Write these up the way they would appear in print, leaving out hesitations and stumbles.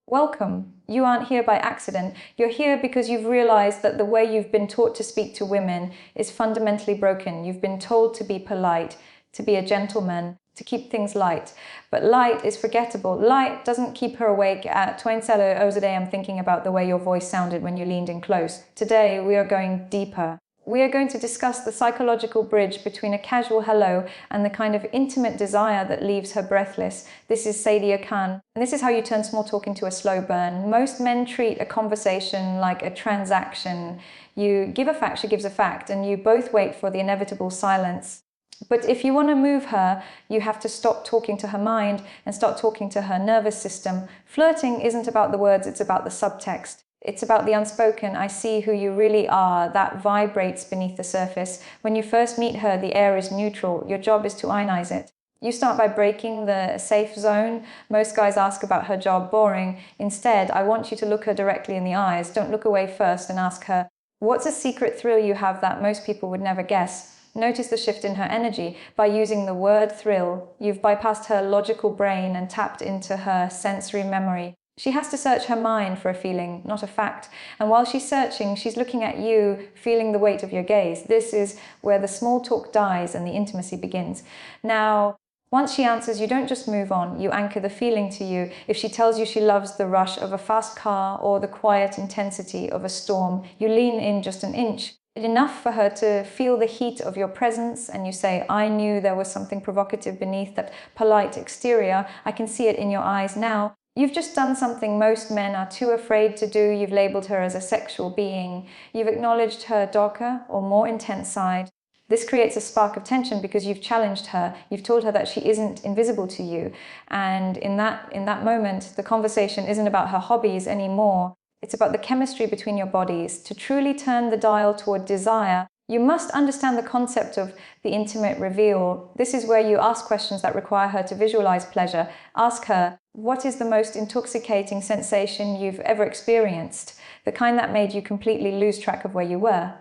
Welcome. You aren't here by accident. You're here because you've realized that the way you've been taught to speak to women is fundamentally broken. You've been told to be polite, to be a gentleman, to keep things light. But light is forgettable. Light doesn't keep her awake. At Twain-Sello, Ozade, I'm thinking about the way your voice sounded when you leaned in close. Today, we are going deeper. We are going to discuss the psychological bridge between a casual hello and the kind of intimate desire that leaves her breathless. This is Sadia Khan, and this is how you turn small talk into a slow burn. Most men treat a conversation like a transaction. You give a fact, she gives a fact, and you both wait for the inevitable silence. But if you want to move her, you have to stop talking to her mind and start talking to her nervous system. Flirting isn't about the words, it's about the subtext. It's about the unspoken, I see who you really are, that vibrates beneath the surface. When you first meet her, the air is neutral. Your job is to ionize it. You start by breaking the safe zone. Most guys ask about her job, boring. Instead, I want you to look her directly in the eyes. Don't look away first and ask her, what's a secret thrill you have that most people would never guess? Notice the shift in her energy. By using the word thrill, you've bypassed her logical brain and tapped into her sensory memory. She has to search her mind for a feeling, not a fact. And while she's searching, she's looking at you, feeling the weight of your gaze. This is where the small talk dies and the intimacy begins. Now, once she answers, you don't just move on, you anchor the feeling to you. If she tells you she loves the rush of a fast car or the quiet intensity of a storm, you lean in just an inch. Enough for her to feel the heat of your presence, and you say, I knew there was something provocative beneath that polite exterior. I can see it in your eyes now. You've just done something most men are too afraid to do. You've labeled her as a sexual being. You've acknowledged her darker or more intense side. This creates a spark of tension because you've challenged her. You've told her that she isn't invisible to you. And in that moment, the conversation isn't about her hobbies anymore. It's about the chemistry between your bodies. To truly turn the dial toward desire, you must understand the concept of the intimate reveal. This is where you ask questions that require her to visualize pleasure. Ask her, what is the most intoxicating sensation you've ever experienced? The kind that made you completely lose track of where you were.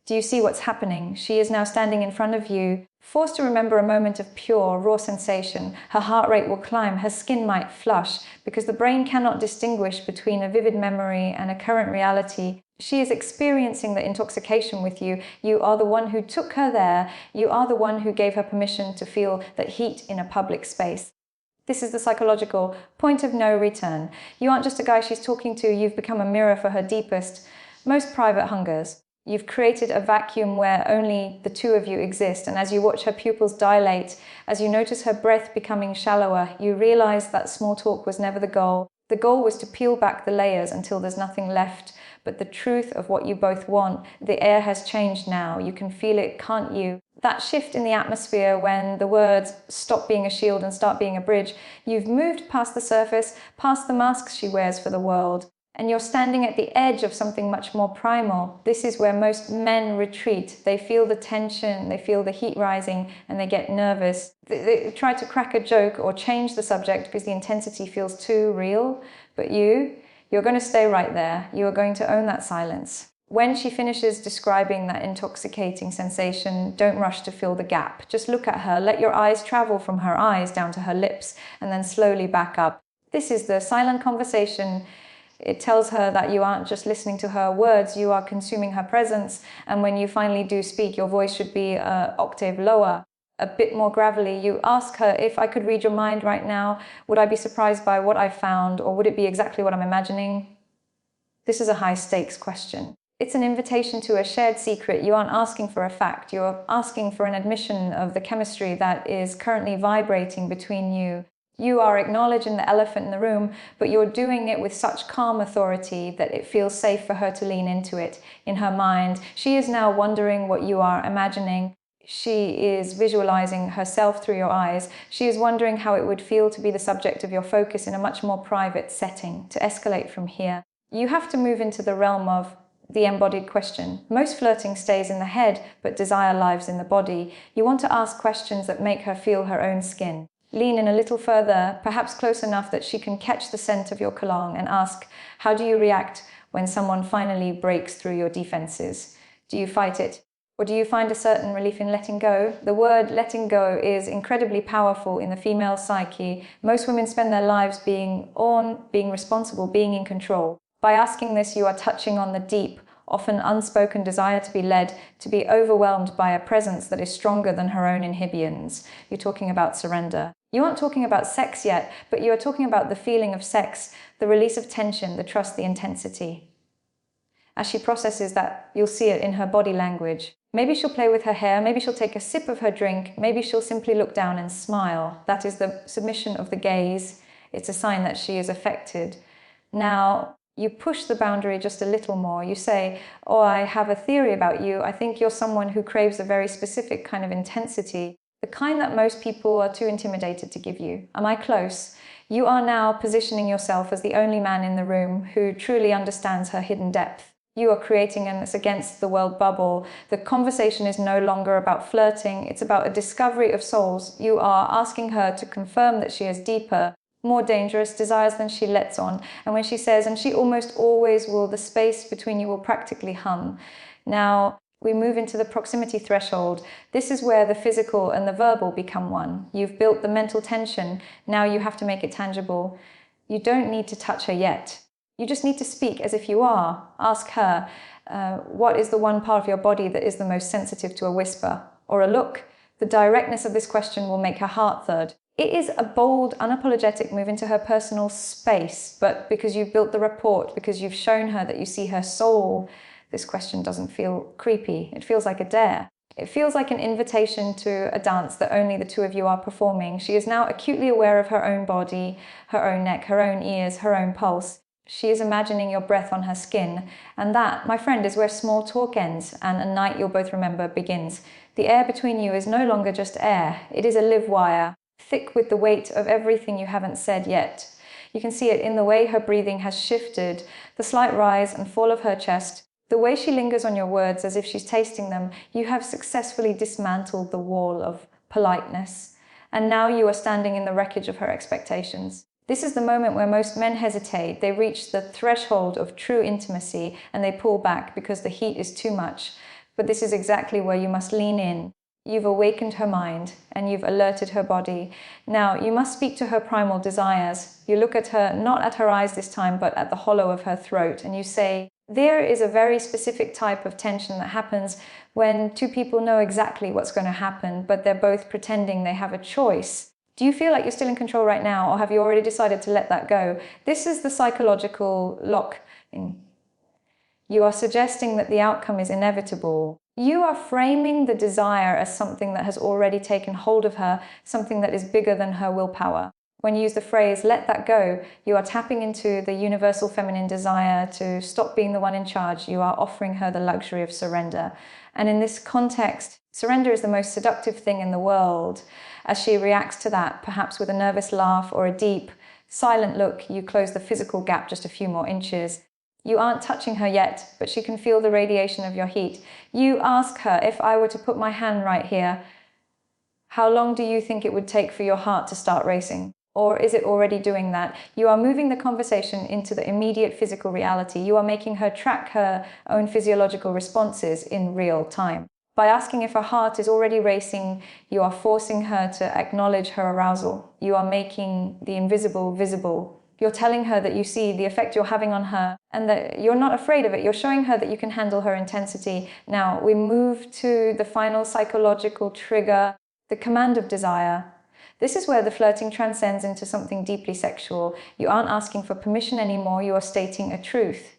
Do you see what's happening? She is now standing in front of you, forced to remember a moment of pure, raw sensation. Her heart rate will climb, her skin might flush, because the brain cannot distinguish between a vivid memory and a current reality. She is experiencing the intoxication with you. You are the one who took her there. You are the one who gave her permission to feel that heat in a public space. This is the psychological point of no return. You aren't just a guy she's talking to, you've become a mirror for her deepest, most private hungers. You've created a vacuum where only the two of you exist, and as you watch her pupils dilate, as you notice her breath becoming shallower, you realize that small talk was never the goal. The goal was to peel back the layers until there's nothing left but the truth of what you both want. The air has changed now. You can feel it, can't you? That shift in the atmosphere when the words stop being a shield and start being a bridge. You've moved past the surface, past the masks she wears for the world. And you're standing at the edge of something much more primal. This is where most men retreat. They feel the tension, they feel the heat rising, and they get nervous. They try to crack a joke or change the subject because the intensity feels too real. But you're going to stay right there. You are going to own that silence. When she finishes describing that intoxicating sensation, don't rush to fill the gap. Just look at her. Let your eyes travel from her eyes down to her lips, and then slowly back up. This is the silent conversation. It tells her that you aren't just listening to her words, you are consuming her presence. And when you finally do speak, your voice should be an octave lower, a bit more gravelly. You ask her, if I could read your mind right now, would I be surprised by what I found, or would it be exactly what I'm imagining? This is a high stakes question. It's an invitation to a shared secret. You aren't asking for a fact. You're asking for an admission of the chemistry that is currently vibrating between you. You are acknowledging the elephant in the room, but you're doing it with such calm authority that it feels safe for her to lean into it. In her mind, she is now wondering what you are imagining. She is visualizing herself through your eyes. She is wondering how it would feel to be the subject of your focus in a much more private setting, to escalate from here. You have to move into the realm of the embodied question. Most flirting stays in the head, but desire lives in the body. You want to ask questions that make her feel her own skin. Lean in a little further, perhaps close enough that she can catch the scent of your cologne, and ask, how do you react when someone finally breaks through your defenses? Do you fight it? Or do you find a certain relief in letting go? The word letting go is incredibly powerful in the female psyche. Most women spend their lives being responsible, being in control. By asking this, you are touching on the deep, often unspoken desire to be led, to be overwhelmed by a presence that is stronger than her own inhibitions. You're talking about surrender. You aren't talking about sex yet, but you are talking about the feeling of sex, the release of tension, the trust, the intensity. As she processes that, you'll see it in her body language. Maybe she'll play with her hair, maybe she'll take a sip of her drink, maybe she'll simply look down and smile. That is the submission of the gaze. It's a sign that she is affected. Now, you push the boundary just a little more. You say, oh, I have a theory about you. I think you're someone who craves a very specific kind of intensity, the kind that most people are too intimidated to give you. Am I close? You are now positioning yourself as the only man in the room who truly understands her hidden depth. You are creating an against the world bubble. The conversation is no longer about flirting. It's about a discovery of souls. You are asking her to confirm that she has deeper, more dangerous desires than she lets on. And when she says, and she almost always will, the space between you will practically hum. Now, we move into the proximity threshold. This is where the physical and the verbal become one. You've built the mental tension. Now you have to make it tangible. You don't need to touch her yet. You just need to speak as if you are. Ask her, what is the one part of your body that is the most sensitive to a whisper or a look? The directness of this question will make her heart third. It is a bold, unapologetic move into her personal space, but because you've built the rapport, because you've shown her that you see her soul, this question doesn't feel creepy. It feels like a dare. It feels like an invitation to a dance that only the two of you are performing. She is now acutely aware of her own body, her own neck, her own ears, her own pulse. She is imagining your breath on her skin. And that, my friend, is where small talk ends and a night you'll both remember begins. The air between you is no longer just air. It is a live wire, thick with the weight of everything you haven't said yet. You can see it in the way her breathing has shifted, the slight rise and fall of her chest, the way she lingers on your words as if she's tasting them. You have successfully dismantled the wall of politeness. And now you are standing in the wreckage of her expectations. This is the moment where most men hesitate. They reach the threshold of true intimacy and they pull back because the heat is too much. But this is exactly where you must lean in. You've awakened her mind and you've alerted her body. Now, you must speak to her primal desires. You look at her, not at her eyes this time, but at the hollow of her throat, and you say, there is a very specific type of tension that happens when two people know exactly what's going to happen, but they're both pretending they have a choice. Do you feel like you're still in control right now, or have you already decided to let that go? This is the psychological lock. You are suggesting that the outcome is inevitable. You are framing the desire as something that has already taken hold of her, something that is bigger than her willpower. When you use the phrase, let that go, you are tapping into the universal feminine desire to stop being the one in charge. You are offering her the luxury of surrender. And in this context, surrender is the most seductive thing in the world. As she reacts to that, perhaps with a nervous laugh or a deep, silent look, you close the physical gap just a few more inches. You aren't touching her yet, but she can feel the radiation of your heat. You ask her, if I were to put my hand right here, how long do you think it would take for your heart to start racing? Or is it already doing that? You are moving the conversation into the immediate physical reality. You are making her track her own physiological responses in real time. By asking if her heart is already racing, you are forcing her to acknowledge her arousal. You are making the invisible visible. You're telling her that you see the effect you're having on her and that you're not afraid of it. You're showing her that you can handle her intensity. Now, we move to the final psychological trigger, the command of desire. This is where the flirting transcends into something deeply sexual. You aren't asking for permission anymore, you are stating a truth.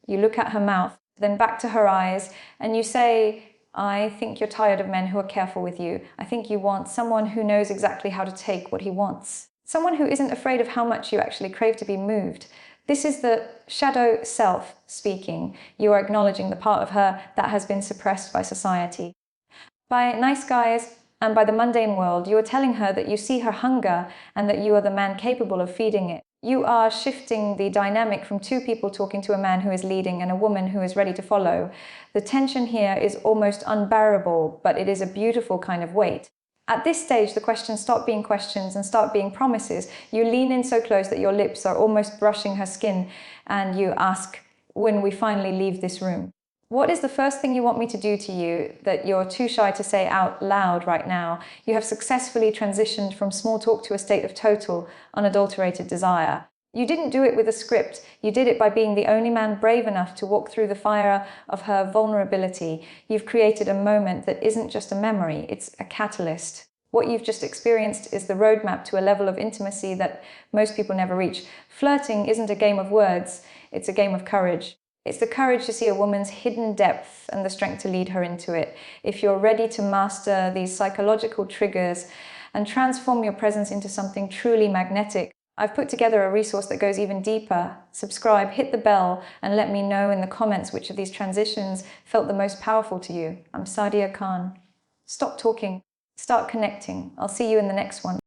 You look at her mouth, then back to her eyes, and you say, I think you're tired of men who are careful with you. I think you want someone who knows exactly how to take what he wants. Someone who isn't afraid of how much you actually crave to be moved. This is the shadow self speaking. You are acknowledging the part of her that has been suppressed by society. By nice guys and by the mundane world, you are telling her that you see her hunger and that you are the man capable of feeding it. You are shifting the dynamic from two people talking to a man who is leading and a woman who is ready to follow. The tension here is almost unbearable, but it is a beautiful kind of weight. At this stage, the questions stop being questions and start being promises. You lean in so close that your lips are almost brushing her skin, and you ask, when we finally leave this room. What is the first thing you want me to do to you that you're too shy to say out loud right now? You have successfully transitioned from small talk to a state of total, unadulterated desire. You didn't do it with a script. You did it by being the only man brave enough to walk through the fire of her vulnerability. You've created a moment that isn't just a memory, it's a catalyst. What you've just experienced is the roadmap to a level of intimacy that most people never reach. Flirting isn't a game of words, it's a game of courage. It's the courage to see a woman's hidden depth and the strength to lead her into it. If you're ready to master these psychological triggers and transform your presence into something truly magnetic, I've put together a resource that goes even deeper. Subscribe, hit the bell, and let me know in the comments which of these transitions felt the most powerful to you. I'm Sadia Khan. Stop talking, start connecting. I'll see you in the next one.